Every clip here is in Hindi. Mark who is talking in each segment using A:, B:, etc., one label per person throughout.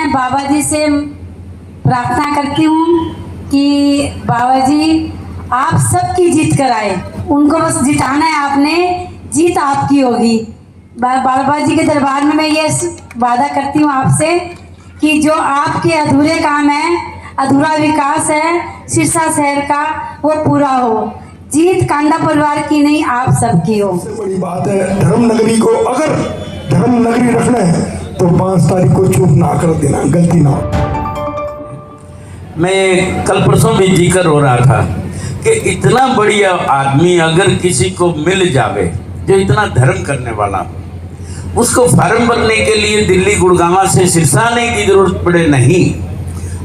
A: मैं बाबा जी से प्रार्थना करती हूँ कि बाबा जी आप सबकी जीत कराए, उनको बस जिताना है आपने, जीत आपकी होगी। बाबा जी के दरबार में मैं ये वादा करती हूँ आपसे कि जो आपके अधूरे काम है, अधूरा विकास है सिरसा शहर का, वो पूरा हो। जीत कांडा परिवार की नहीं, आप सबकी हो।
B: सबसे बड़ी बात है, धर्म नगरी को अगर धर्म नगरी रखना है तो 5 तारीख को चूक ना कर देना, गलती ना हो।
C: मैं कल परसों भी जिक्र हो रहा था कि इतना बढ़िया आदमी अगर किसी को मिल जावे जो इतना धर्म करने वाला, उसको फॉर्म भरने के लिए दिल्ली गुड़गांव से सिरसा आने की जरूरत पड़े नहीं।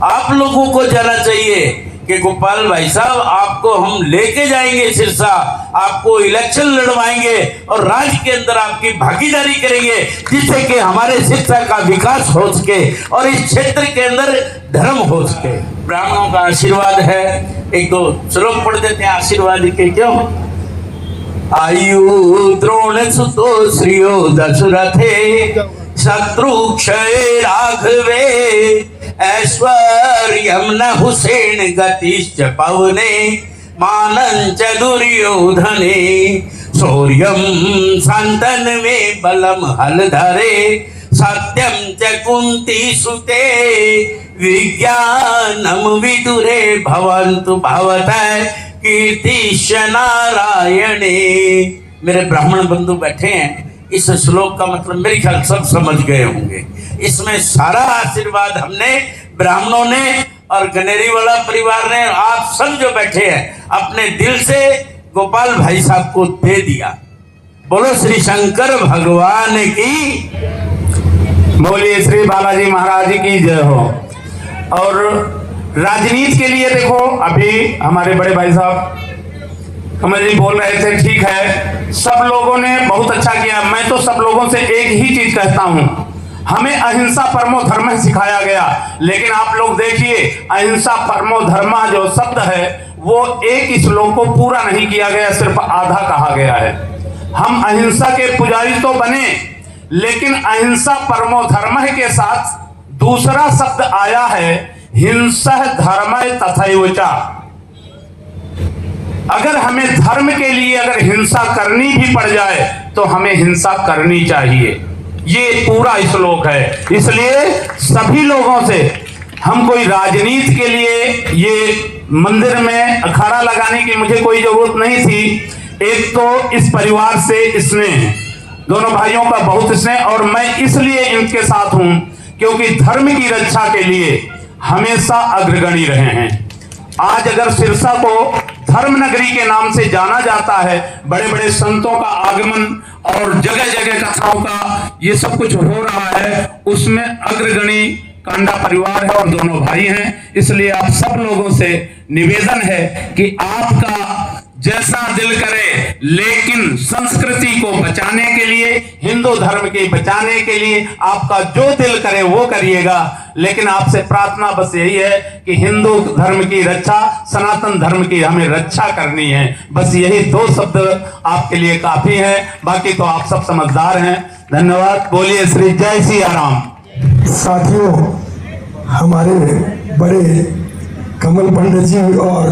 C: आप लोगों को जाना चाहिए कि गोपाल भाई साहब आपको हम लेके जाएंगे सिरसा, आपको इलेक्शन लड़वाएंगे और राज्य के अंदर आपकी भागीदारी करेंगे, जिससे कि हमारे सिरसा का विकास हो सके और इस क्षेत्र के अंदर धर्म हो सके। ब्राह्मणों का आशीर्वाद है, एक दो श्लोक पढ़ देते हैं आशीर्वाद के। क्यों? आयु द्रोण सुतो श्रियो दशरथे शत्रु क्षय राघवे ऐश्वर्यम न हुसैन गतिश्च पवने मानंच दुर्योधने शौर्यम संतन में बलम हलधरे सत्यम च कुंती सुते विज्ञानम विदुरे भवन्तु भवतः कीर्तिश नारायणे। मेरे ब्राह्मण बंधु बैठे हैं, इस श्लोक का मतलब मेरे ख्याल सब समझ गए होंगे। इसमें सारा आशीर्वाद हमने ब्राह्मणों ने और गनेरी वाला परिवार ने, आप सब जो बैठे हैं, अपने दिल से गोपाल भाई साहब को दे दिया। बोलो श्री शंकर भगवान की,
D: बोलिए श्री बालाजी महाराज की जय हो। और राजनीति के लिए देखो, अभी हमारे बड़े भाई साहब कमल जी बोल रहे थे, ठीक है, सब लोगों ने बहुत अच्छा किया। मैं तो सब लोगों से एक ही चीज कहता हूं, हमें अहिंसा परमो धर्म सिखाया गया, लेकिन आप लोग देखिए अहिंसा परमो धर्म जो शब्द है वो एक श्लोक को पूरा नहीं किया गया, सिर्फ आधा कहा गया है। हम अहिंसा के पुजारी तो बने, लेकिन अहिंसा परमो धर्म के साथ दूसरा शब्द आया है हिंसा धर्म तथैव च। अगर हमें धर्म के लिए अगर हिंसा करनी भी पड़ जाए तो हमें हिंसा करनी चाहिए, ये पूरा श्लोक है। इसलिए सभी लोगों से हम कोई राजनीति के लिए ये मंदिर में अखाड़ा लगाने की मुझे कोई जरूरत नहीं थी। एक तो इस परिवार से स्नेह, दोनों भाइयों का बहुत स्नेह, और मैं इसलिए इनके साथ हूं क्योंकि धर्म की रक्षा के लिए हमेशा अग्रगणी रहे हैं। आज अगर सिरसा को धर्म नगरी के नाम से जाना जाता है, बड़े बड़े संतों का आगमन और जगह जगह कथाओं का ये सब कुछ हो रहा है, उसमें अग्रगणी कांडा परिवार है और दोनों भाई हैं। इसलिए आप सब लोगों से निवेदन है कि आपका जैसा दिल करे, लेकिन संस्कृति को बचाने के लिए, हिंदू धर्म के बचाने के लिए आपका जो दिल करे वो करिएगा। लेकिन आपसे प्रार्थना बस यही है कि हिंदू धर्म की रक्षा, सनातन धर्म की हमें रक्षा करनी है। बस यही 2 शब्द आपके लिए काफी है, बाकी तो आप सब समझदार हैं। धन्यवाद। बोलिए श्री जय सिया राम।
B: साथियों, हमारे बड़े कमल पंडित जी और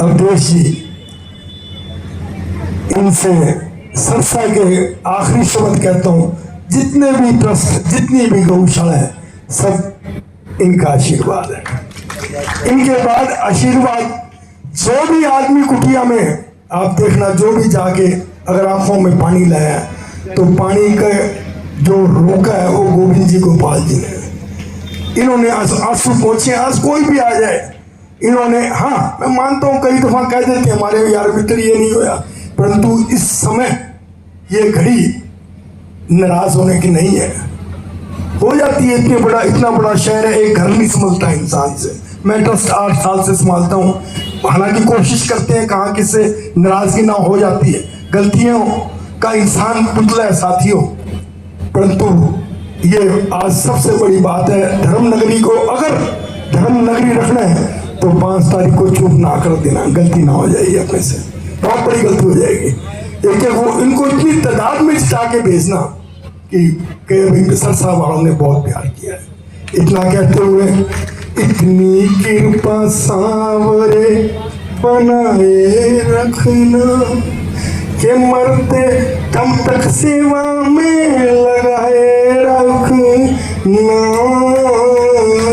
B: अवधेश जी, इनसे सिरसा के आखिरी शब्द कहता हूँ, जितने भी ट्रस्ट, जितनी भी गौशाला है, सब इनका आशीर्वाद है। इनके बाद आशीर्वाद जो भी आदमी कुटिया में आप देखना, जो भी जाके अगर आंखों में पानी लाया तो पानी का जो रोका है वो गोविंद जी गोपाल जी ने, इन्होंने आंसू पहुंचे। आज कोई भी आ जाए, इन्होंने, हाँ मैं मानता हूँ कई दफा कह देते हमारे यार मित्र ये नहीं होया, परंतु इस समय ये घड़ी नाराज होने की नहीं है। हो जाती है, इतना बड़ा शहर है, एक घर नहीं संभलता इंसान से। मैं ट्रस्ट 8 साल से संभालता हूँ, हालांकि कोशिश करते हैं कहाँ किससे नाराजगी ना हो जाती है, गलतियों का इंसान पुतला है साथियों। परंतु ये आज सबसे बड़ी बात है, धर्म नगरी को अगर धर्म नगरी रखना है तो 5 तारीख को चूक ना कर देना, गलती ना हो जाएगी अपने से, बहुत बड़ी गलती हो जाएगी। एक वो इनको इतनी तादाद में जिता के भेजना कि भाई सिरसा वालों ने बहुत प्यार किया है, इतना कहते हुए, इतनी कृपा सांवरे बनाए रखना के मरते दम तक सेवा में लगाए रखना।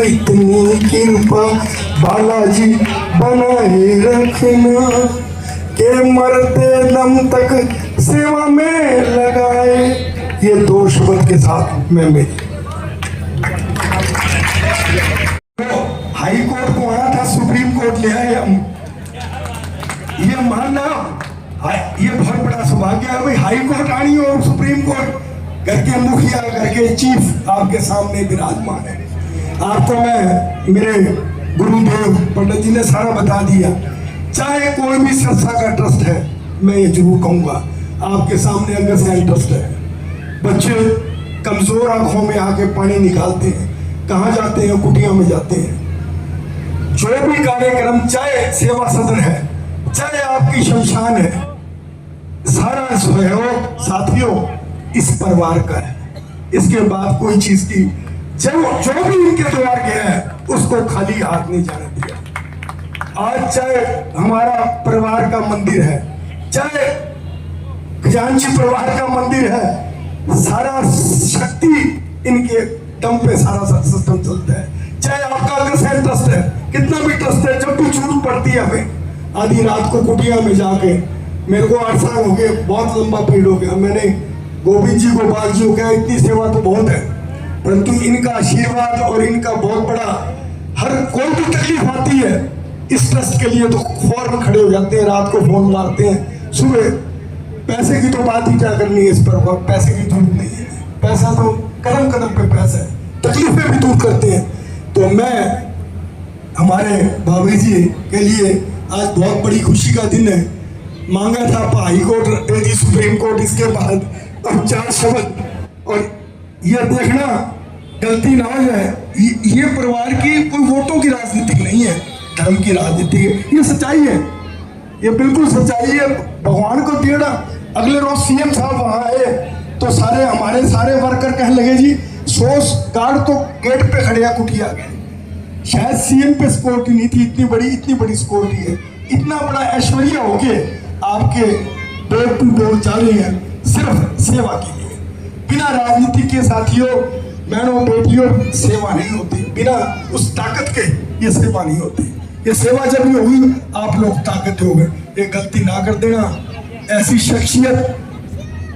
B: इतनी कृपा बालाजी बनाए रखना के मरते दम तक सेवा में लगाए। ये 2 शब्द के साथ मैं मेरी हाई कोर्ट को आना था, सुप्रीम कोर्ट ले आए हम। ये मानना ये बहुत बड़ा सौभाग्य है भाई, हाई कोर्ट आनी हो और सुप्रीम कोर्ट। घर के मुखिया, घर के चीफ आपके सामने विराजमान है। आपको मैं मेरे गुरुदेव पंडित जी ने सारा बता दिया। चाहे कोई भी संस्था का ट्रस्ट है, मैं ये जरूर कहूँगा आपके सामने अगर से ट्रस्ट है। बच्चे कमजोर आंखों में आके पानी निकालते हैं, कहाँ जाते हैं? कुटिया में जाते हैं। जो भी कार्यक्रम, चाहे सेवा सदन है, चाहे आपकी शमशान है, सारा सहयोग साथियों इस परिवार का है। इसके बाद कोई चीज की जो भी इनके द्वार गया है उसको खाली हाथ नहीं जाने दिया। आज चाहे हमारा परिवार का मंदिर है, चाहे खजांची परिवार का मंदिर है, सारा शक्ति इनके दम पे सारा सिस्टम चलता है। चाहे आपका अग्रसेन ट्रस्ट है, कितना भी ट्रस्ट है, जब भी जरूरत पड़ती है हमें आधी रात को कुटिया में जाके, मेरे को 8 साल हो गए, बहुत लंबा पीरियड हो गया, मैंने गोविंद जी गोपाल जी को कहा इतनी सेवा तो बहुत है, परंतु इनका आशीर्वाद और इनका बहुत बड़ा, हर कोई भी तकलीफ आती है इस ट्रस्ट के लिए तो फौरन खड़े हो जाते हैं, रात को फोन मारते हैं, सुबह। पैसे की तो बात ही क्या करनी है इस पर, पैसे की जरूरत नहीं है, पैसा तो कदम कदम पे पैसा है, तकलीफें भी दूर करते हैं। तो मैं हमारे भाभी जी के लिए आज बहुत बड़ी खुशी का दिन है। मांगा था हाई कोर्ट दे दी, सुप्रीम कोर्ट, इसके बाद अब 4 शब्द। और ये देखना गलती ना हो जाए, ये परिवार की कोई वोटों की राजनीति नहीं है, धर्म की राजनीति है, ये सच्चाई है, ये बिल्कुल सच्चाई है। भगवान को टेढ़ा। अगले रोज सीएम साहब वहां आए तो हमारे सारे वर्कर कहने लगे जी 100 गार्ड तो गेट पे खड़े हैं, कुटिया गए। शायद सीएम पे सिक्योरिटी नहीं थी, इतनी बड़ी सिक्योरिटी है। इतना बड़ा ऐश्वर्य हो के आपके डोर टू डोर जा रहे हैं सिर्फ सेवा के लिए। बिना राजनीति के साथियों, बहनों बेटियों, सेवा नहीं होती। बिना उस ताकत के ये सेवा नहीं होती। ये सेवा जब भी होगी आप लोग ताकत हो गए। ये गलती ना कर देना। ऐसी शख्सियत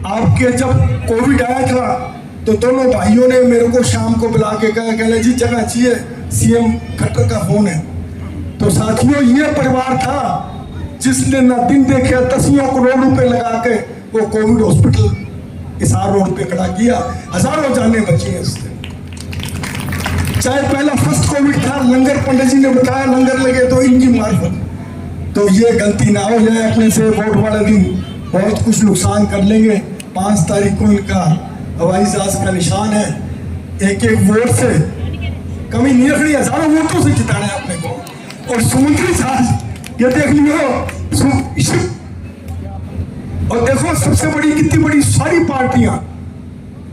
B: आपके, जब कोविड आया था तो दोनों भाइयों ने मेरे को शाम को बुला के कहा, कहले जी जगह चाहिए, सीएम खट्टर का फोन है। तो साथियों ये परिवार था जिसने न दिन देखे 10 करोड़ रुपए लगा के वो कोविड हॉस्पिटल हिसार रोड पे खड़ा किया। हजारों जाने बची हैं इससे। चाहे पहला फर्स्ट कोविड था, लंगर पंडित जी ने बताया लंगर लगे तो इनकी मार्फत। तो ये गलती ना हो जाए अपने से। वोट वाले दिन बहुत कुछ नुकसान कर लेंगे। 5 तारीख को इनका हवाई जहाज का निशान है। एक वोट से कमी नहीं रखनी, हजारों वोटों से जिताना है अपने को। और समुद्री जहाज ये देख लियो। और देखो सबसे बड़ी कितनी बड़ी सारी पार्टियां,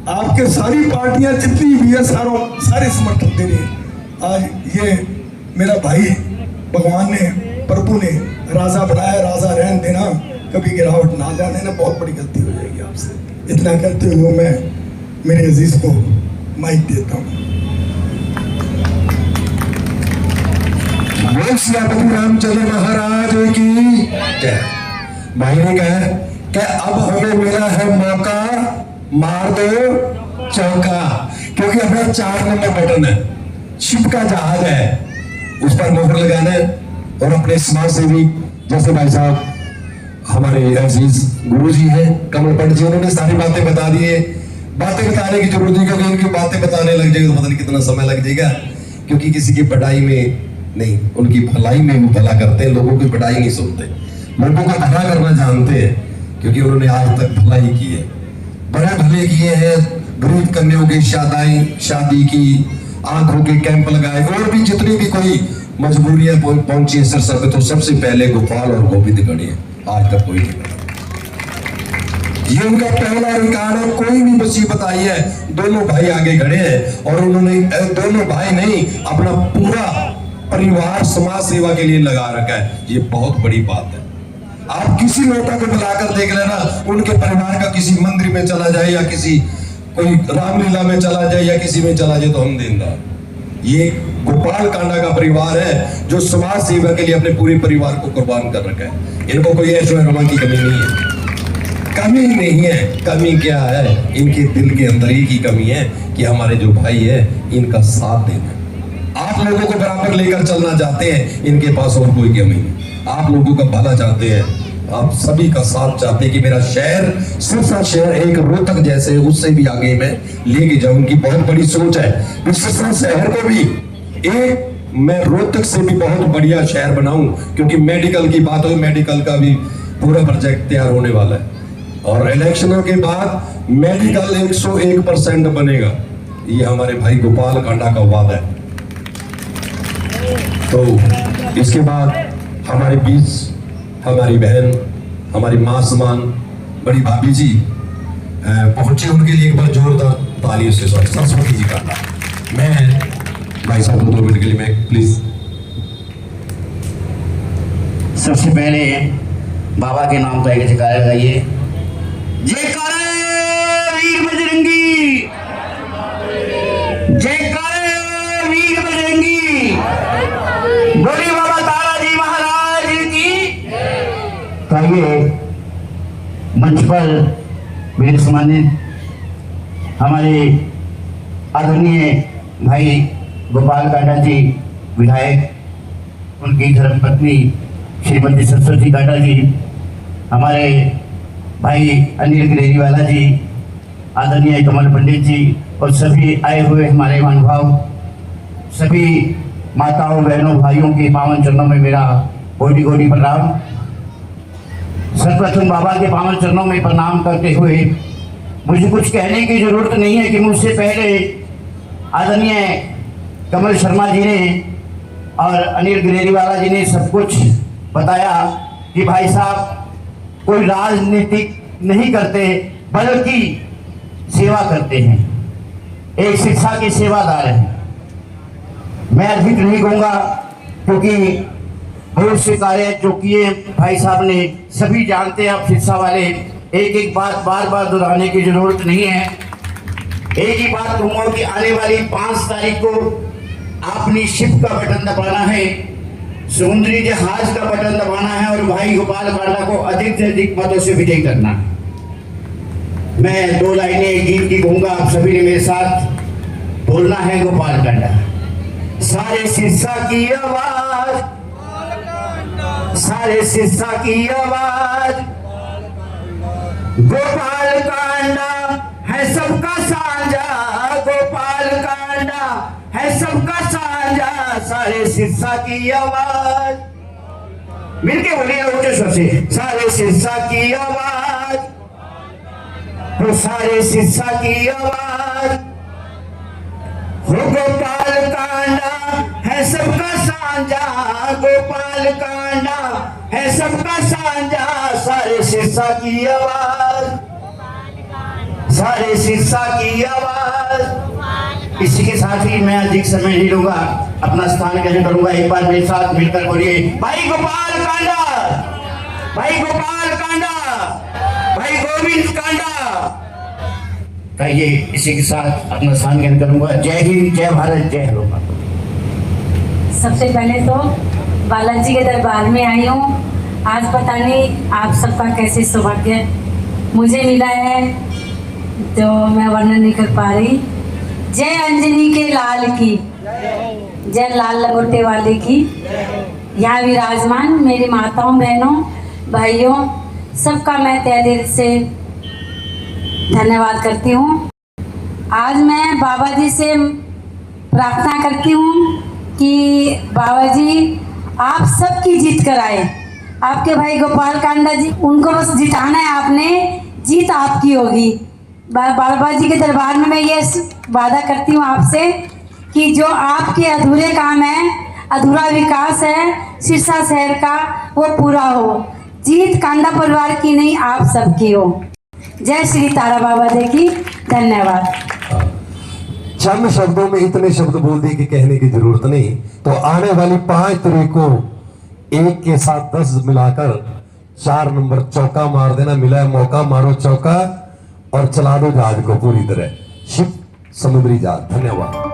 B: आपके सारी पार्टियां जितनी भी है सारे समर्थन दे रहे हैं। आज ये मेरा भाई भगवान ने, प्रभु ने राजा बनाया, राजा रहन देना, कभी गिरावट ना जाने ना, बहुत बड़ी गलती हो जाएगी आपसे। इतना करते हुए मैं मेरे अजीज को माइक देता हूँ।
E: श्री रामचंद्र महाराज की जय। भाई ने कहा कि अब हमें मिला है मौका, मार दो चौका, क्योंकि अपना 4 नंबर बटन है, शिप का जहाज है, उस पर मोहर लगाना है। और अपने समाज सेवी जैसे भाई साहब हमारे अजीज गुरु जी हैं कमल पंडित जी, उन्होंने सारी बातें बता दी है। बातें बताने की जरूरत नहीं, क्योंकि उनकी बातें बताने लग जाएगी तो पता नहीं कितना समय लग जाएगा। क्योंकि किसी की बढ़ाई में नहीं, उनकी भलाई में वो भला करते हैं, लोगों की बढ़ाई नहीं सुनते, लोगों का भला करना जानते हैं, क्योंकि उन्होंने आज तक भलाई की है, बड़े भले किए हैं। गरीब कन्याओं की शादी की, आंखों के कैंप लगाए, और भी जितनी भी कोई मजबूरियां पहुंची है सिरसा पे, तो सबसे पहले गोपाल और गोविंद गढ़ी है, आज तक कोई नहीं। ये उनका पहला रिकॉर्ड है। कोई भी मुसीबत आई है, दोनों भाई आगे खड़े हैं और उन्होंने दोनों भाई नहीं, अपना पूरा परिवार समाज सेवा के लिए लगा रखा है। ये बहुत बड़ी बात है। आप किसी नेता को बुलाकर देख लेना, उनके परिवार का किसी मंदिर में चला जाए या किसी कोई रामलीला में चला जाए या किसी में चला जाए तो हम देंगे। ये गोपाल कांडा का परिवार है जो समाज सेवा के लिए अपने पूरे परिवार को कुर्बान कर रखा है। इनको कोई ऐशो रमा की कमी नहीं है, कमी नहीं है। कमी क्या है? इनके दिल के अंदर ही की कमी है कि हमारे जो भाई है इनका साथ देना। आप लोगों को बराबर लेकर चलना चाहते हैं, इनके पास और कोई कमी नहीं। आप लोगों का भला चाहते हैं, आप सभी का साथ चाहते हैं कि मेरा शहर, सिरसा शहर एक रोहतक जैसे उससे भी आगे मैं लेके जाऊं। उनकी बहुत बड़ी सोच है सिरसा शहर को भी एक मैं रोहतक से भी बहुत बढ़िया शहर बनाऊं, क्योंकि मेडिकल की बात हो, मेडिकल का भी पूरा प्रोजेक्ट तैयार होने वाला है और इलेक्शनों के बाद मेडिकल 101% बनेगा। ये हमारे भाई गोपाल कांडा का वादा है। तो इसके बाद हमारे बीच हमारी बहन, हमारी मां समान बड़ी भाभी जी पहुंचे, उनके लिए एक बार जोरदार तालियों से स्वागत। सरस्वती जी का मैं भाई साहब 2 मिनट के लिए मैं प्लीज।
F: सबसे पहले बाबा के नाम का एक जयकारा लगाइए। जयकारा वीर बजरंगी, जयकारा वीर बजरंगी, बोली बाबा ताराजी महाराज की। कहिए मंच पर मेरे सम्मानित हमारे आदरणीय भाई गोपाल कांडा जी विधायक, उनकी धर्मपत्नी श्रीमती सरस्वती कांडा जी, हमारे भाई अनिल गिरेरीवाला जी, आदरणीय कमल पंडित जी और सभी आए हुए हमारे महानुभाव, सभी माताओं बहनों भाइयों के पावन चरणों में मेरा कोटि कोटि प्रणाम। सर्वप्रथम बाबा के पावन चरणों में प्रणाम करते हुए मुझे कुछ कहने की जरूरत नहीं है कि मुझसे पहले आदरणीय कमल शर्मा जी ने और अनिल गिरेरीवाला जी ने सब कुछ बताया कि भाई साहब कोई राजनीतिक नहीं करते बल्कि सेवा करते हैं, एक शिक्षा के सेवादार हैं। मैं अधिक नहीं कहूँगा क्योंकि बहुत से कार्य जो किए भाई साहब ने सभी जानते हैं। आप शिक्षा वाले एक एक बात बार बार दोहराने की जरूरत नहीं है। एक ही बात कहूँगा कि आने वाली 5 तारीख को अपनी शिप का बटन दबाना है, समुद्री जहाज का बटन दबाना है और भाई गोपाल कांडा को अधिक से अधिक मतों से विजयी करना है। मैं 2 लाइनें गीत की कहूँगा, आप सभी ने मेरे साथ बोलना है। गोपाल कांडा सारे सिरसा की आवाज, सारे सिरसा की आवाज, गोपाल कांडा है सबका साझा, गोपाल कांडा है सबका साझा, सारे सिरसा की आवाज। मिलके बोलिए ऊंचे स्वर से, सारे सिरसा की आवाज, तो सारे सिरसा की आवाज, हो गोपाल कांडा है सबका साझा, गोपाल कांडा है सबका साझा, सारे सिरसा की आवाज, सारे सिरसा की आवाज। इसी के साथ ही मैं अधिक समय नहीं लूंगा, अपना स्थान ग्रहण करूंगा। एक बार मेरे साथ मिलकर बोलिए, भाई गोपाल कांडा, भाई गोपाल कांडा, भाई गोविंद कांडा। कहिए इसी के साथ अपना स्थान ग्रहण करूंगा। जय हिंद, जय भारत, जय हनुमान।
A: सबसे पहले तो बालाजी के दरबार में आई हूँ। आज पता नहीं आप सबका कैसे सौभाग्य मुझे मिला है तो मैं वर्णन नहीं कर पा रही। जय अंजनी के लाल की, जय लाल लंगोटे वाले की। यहाँ विराजमान मेरी माताओं बहनों भाइयों सबका मैं तहे दिल से धन्यवाद करती हूँ। आज मैं बाबा जी से प्रार्थना करती हूँ कि बाबा जी आप सबकी जीत कराए। आपके भाई गोपाल कांडा जी, उनको बस जिताना है आपने, जीत आपकी होगी। बाबा जी के दरबार में मैं ये वादा करती हूँ आपसे कि जो आपके अधूरे काम है, अधूरा विकास है सिरसा शहर का, वो पूरा हो। जीत कांडा परिवार की नहीं, आप सबकी हो। जय श्री तारा बाबा दे की। धन्यवाद।
E: चंद शब्दों में इतने शब्द बोल दिए कि कहने की जरूरत नहीं। तो आने वाली 5 तारीख को 1 के साथ 10 मिलाकर 4 नंबर चौका मार देना। मिला है मौका, मारो चौका और चला दो जहाज को पूरी तरह। शिव समुद्री जहाज। धन्यवाद।